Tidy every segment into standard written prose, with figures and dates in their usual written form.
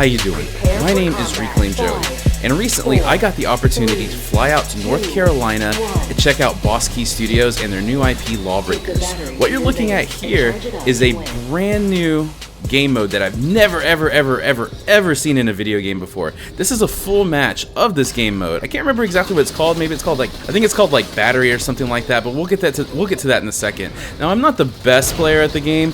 you doing? My name is ReclaimJoey, and recently I got the opportunity to fly out to North Carolina and check out Boss Key Studios and their new IP, LawBreakers. What you're looking at here is a brand new game mode that I've never ever seen in a video game before. This is a full match of this game mode. I can't remember exactly what it's called. Maybe it's called I think it's called like Battery or something like that, but we'll get to that in a second. Now, I'm not the best player at the game.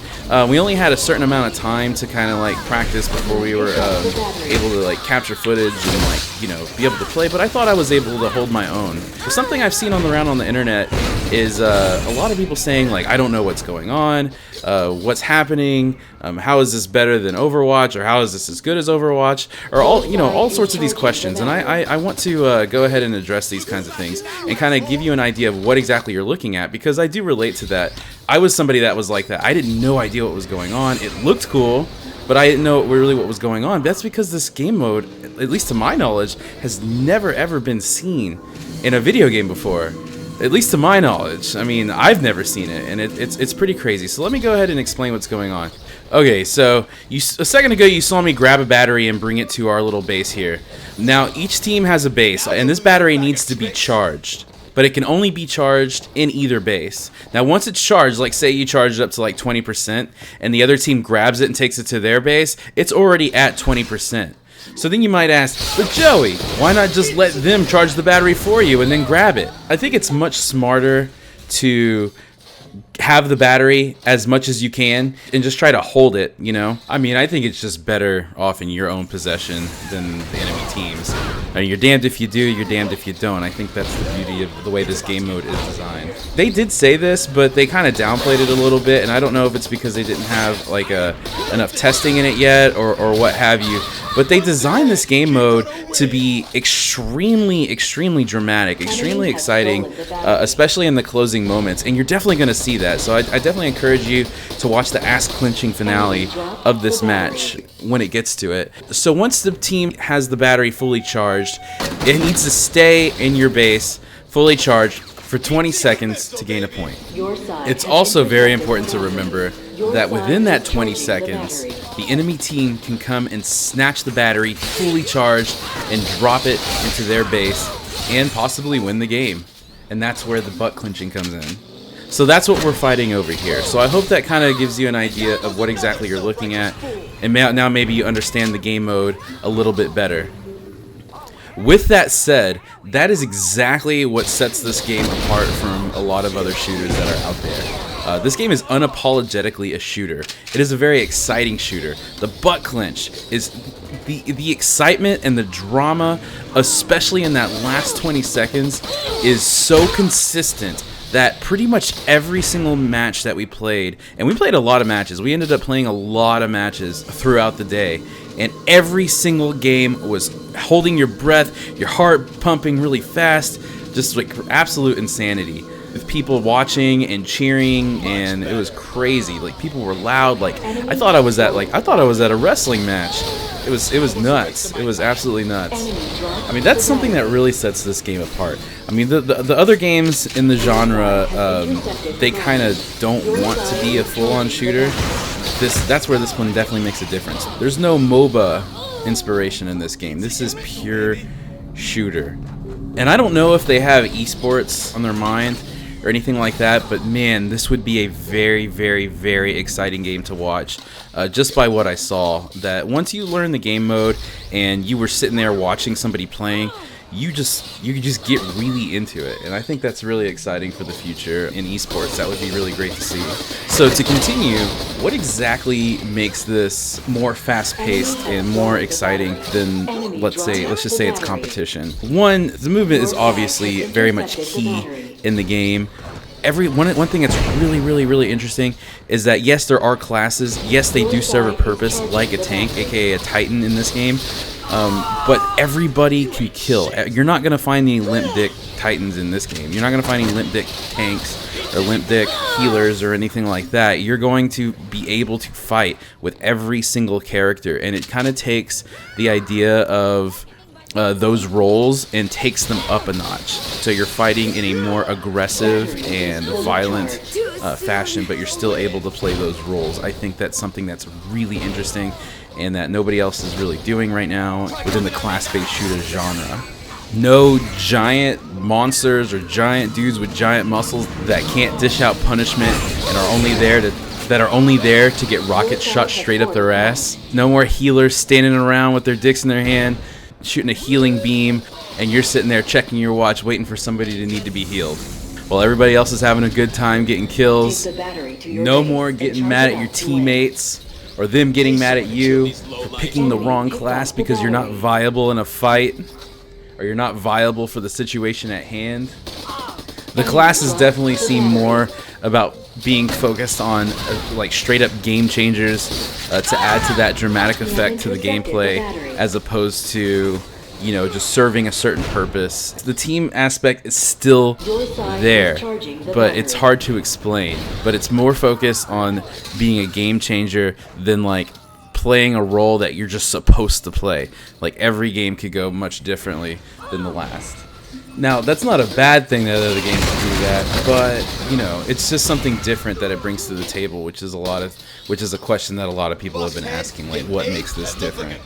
We only had a certain amount of time to kind of like practice before we were able to like capture footage and like, you know, be able to play, but I thought I was able to hold my own. But something I've seen around on the internet is a lot of people saying like, I don't know what's going on, what's happening, how is this better than Overwatch, or how is this as good as Overwatch, or all sorts of these questions. And I want to go ahead and address these kinds of things and kind of give you an idea of what exactly you're looking at, because I do relate to that. I was somebody that was like that. I didn't no idea what was going on. It looked cool, but I didn't know really what was going on. That's because this game mode, at least to my knowledge, has never ever been seen in a video game before. At least to my knowledge. I mean, I've never seen it, and it's pretty crazy. So let me go ahead and explain what's going on. Okay, so a second ago you saw me grab a battery and bring it to our little base here. Now, each team has a base, and this battery needs to be charged, but it can only be charged in either base. Now, once it's charged, like say you charge it up to like 20%, and the other team grabs it and takes it to their base, it's already at 20%. So then you might ask, but Joey, why not just let them charge the battery for you and then grab it? I think it's much smarter to have the battery as much as you can and just try to hold it, you know? I mean, I think it's just better off in your own possession than the enemy teams. I mean, you're damned if you do, you're damned if you don't. I think that's the beauty of the way this game mode is designed. They did say this, but they kind of downplayed it a little bit, and I don't know if it's because they didn't have like enough testing in it yet or what have you. But they designed this game mode to be extremely dramatic, extremely exciting, especially in the closing moments. And you're definitely going to see that. So I definitely encourage you to watch the ass-clenching finale of this match when it gets to it. So once the team has the battery fully charged, it needs to stay in your base fully charged for 20 seconds to gain a point. It's also very important to remember that within that 20 seconds, the enemy team can come and snatch the battery fully charged and drop it into their base and possibly win the game. And that's where the butt clenching comes in. So that's what we're fighting over here. So I hope that kind of gives you an idea of what exactly you're looking at, and now maybe you understand the game mode a little bit better. With that said, that is exactly what sets this game apart from a lot of other shooters that are out there. This game is unapologetically a shooter. It is a very exciting shooter. The butt clench is the excitement and the drama, especially in that last 20 seconds, is so consistent that pretty much every single match that we played, and we played a lot of matches, we ended up playing a lot of matches throughout the day, and every single game was holding your breath, your heart pumping really fast, just like absolute insanity. With people watching and cheering, and it was crazy. Like, people were loud. Like, I thought I was at a wrestling match. It was nuts. It was absolutely nuts. I mean, that's something that really sets this game apart. I mean, the other games in the genre, they kind of don't want to be a full-on shooter. That's where this one definitely makes a difference. There's no MOBA inspiration in this game. This is pure shooter. And I don't know if they have esports on their mind or anything like that, but man, this would be a very exciting game to watch, just by what I saw. That once you learn the game mode and you were sitting there watching somebody playing, you just get really into it, and I think that's really exciting for the future in esports. That would be really great to see. So to continue, what exactly makes this more fast-paced and more exciting than, let's just say it's competition? One, the movement is obviously very much key in the game. One thing that's really interesting is that yes, there are classes, yes, they do serve a purpose, like a tank, aka a Titan in this game, but everybody can kill. You're not going to find any limp dick Titans in this game. You're not going to find any limp dick tanks or limp dick healers or anything like that. You're going to be able to fight with every single character, and it kind of takes the idea of those roles and takes them up a notch. So you're fighting in a more aggressive and violent fashion, but you're still able to play those roles. I think that's something that's really interesting and that nobody else is really doing right now within the class-based shooter genre. No giant monsters or giant dudes with giant muscles that can't dish out punishment and are only there to get rockets shot straight up their ass. No more healers standing around with their dicks in their hand, shooting a healing beam, and you're sitting there checking your watch waiting for somebody to need to be healed. While everybody else is having a good time getting kills. No more getting mad at your teammates or them getting mad at you for picking the wrong class because you're not viable in a fight or you're not viable for the situation at hand. The classes definitely seem more about being focused on like straight up game changers to add to that dramatic effect to the gameplay, as opposed to, you know, just serving a certain purpose. The team aspect is still there, but it's hard to explain. But it's more focused on being a game changer than like playing a role that you're just supposed to play. Like every game could go much differently than the last. Now, that's not a bad thing that other games do that, but, you know, it's just something different that it brings to the table, which is a question that a lot of people have been asking, like, what makes this different?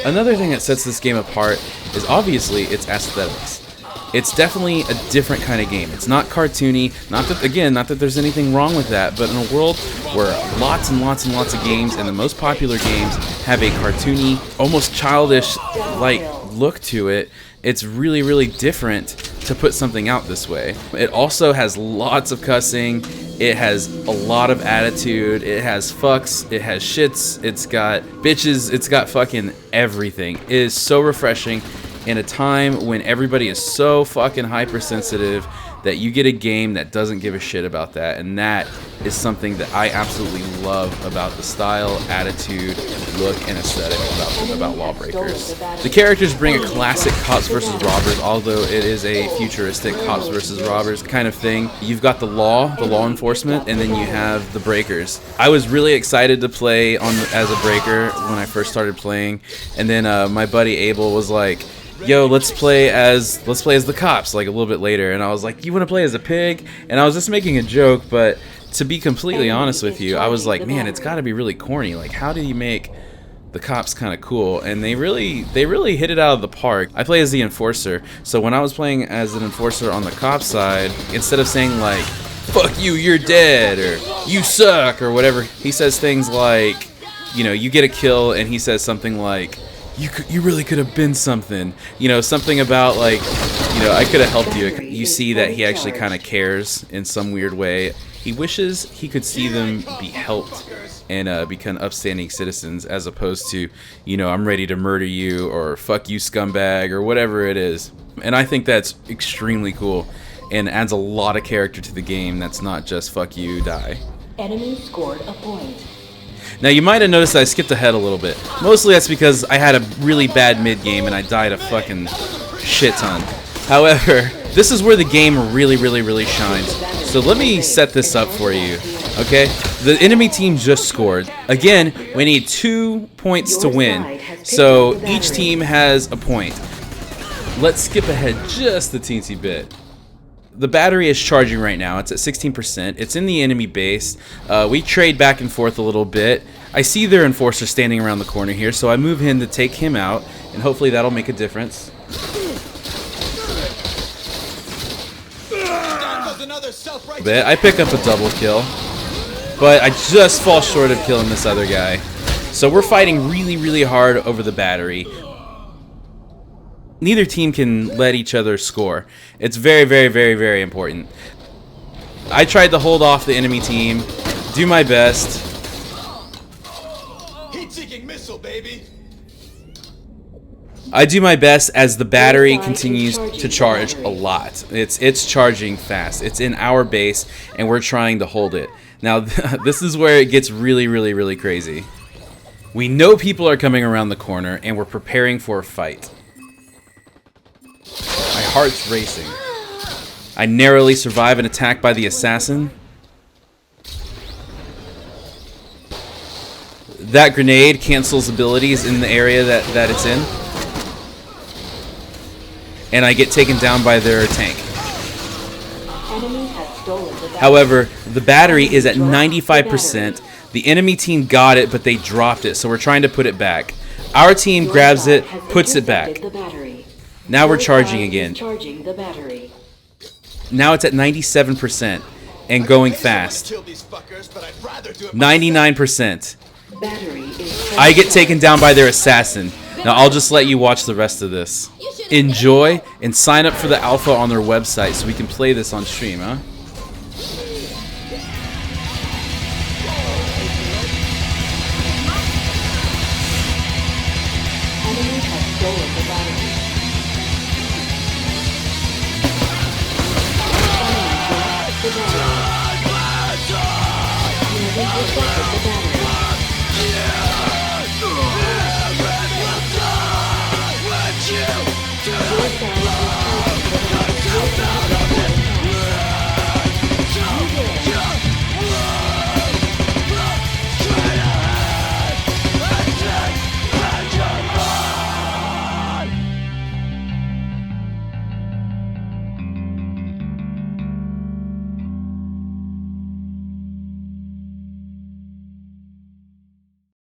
Another thing that sets this game apart is obviously its aesthetics. It's definitely a different kind of game. It's not cartoony, not that there's anything wrong with that, but in a world where lots and lots and lots of games, and the most popular games, have a cartoony, almost childish-like look to it, it's really, really different to put something out this way. It also has lots of cussing, it has a lot of attitude, it has fucks, it has shits, it's got bitches, it's got fucking everything. It is so refreshing in a time when everybody is so fucking hypersensitive that you get a game that doesn't give a shit about that, and that is something that I absolutely love about the style, attitude, look, and aesthetic about LawBreakers. The characters bring a classic cops versus robbers, although it is a futuristic cops versus robbers kind of thing. You've got the law enforcement, and then you have the breakers. I was really excited to play as a breaker when I first started playing, and then my buddy Abel was like, yo, let's play as the cops, like a little bit later. And I was like, you want to play as a pig? And I was just making a joke, but to be completely honest with you, I was like, man, it's got to be really corny. Like, how do you make the cops kind of cool? And they really hit it out of the park. I play as the enforcer, so when I was playing as an enforcer on the cop side, instead of saying like, fuck you, you're dead, or you suck, or whatever, he says things like, you know, you get a kill, and he says something like, you really could have been something, you know, something about like, you know, I could have helped you. You see that he actually kind of cares in some weird way. He wishes he could see them be helped and become upstanding citizens, as opposed to, you know, I'm ready to murder you, or fuck you scumbag, or whatever it is. And I think that's extremely cool and adds a lot of character to the game that's not just fuck you, die. Enemy scored a point. Now, you might have noticed that I skipped ahead a little bit. Mostly that's because I had a really bad mid-game and I died a fucking shit ton. However, this is where the game really, really, really shines. So let me set this up for you, okay? The enemy team just scored. Again, we need 2 points to win. So each team has a point. Let's skip ahead just a teensy bit. The battery is charging right now. It's at 16%. It's in the enemy base. We trade back and forth a little bit. I see their enforcer standing around the corner here, so I move in to take him out, and hopefully that'll make a difference. I pick up a double kill, but I just fall short of killing this other guy. So we're fighting really, really hard over the battery. Neither team can let each other score. It's very, very, very, very important. I tried to hold off the enemy team, do my best. Heat-seeking missile, baby. I do my best as the battery continues to charge a lot. It's charging fast. It's in our base, and we're trying to hold it. Now, this is where it gets really, really, really crazy. We know people are coming around the corner, and we're preparing for a fight. My heart's racing. I narrowly survive an attack by the assassin. That grenade cancels abilities in the area that it's in. And I get taken down by their tank. However, the battery is at 95%. The enemy team got it, but they dropped it, so we're trying to put it back. Our team grabs it, puts it back. Now we're charging again. Now it's at 97% and going fast. 99%. I get taken down by their assassin. Now I'll just let you watch the rest of this. Enjoy and sign up for the alpha on their website so we can play this on stream, huh? Enemy has stolen the battery.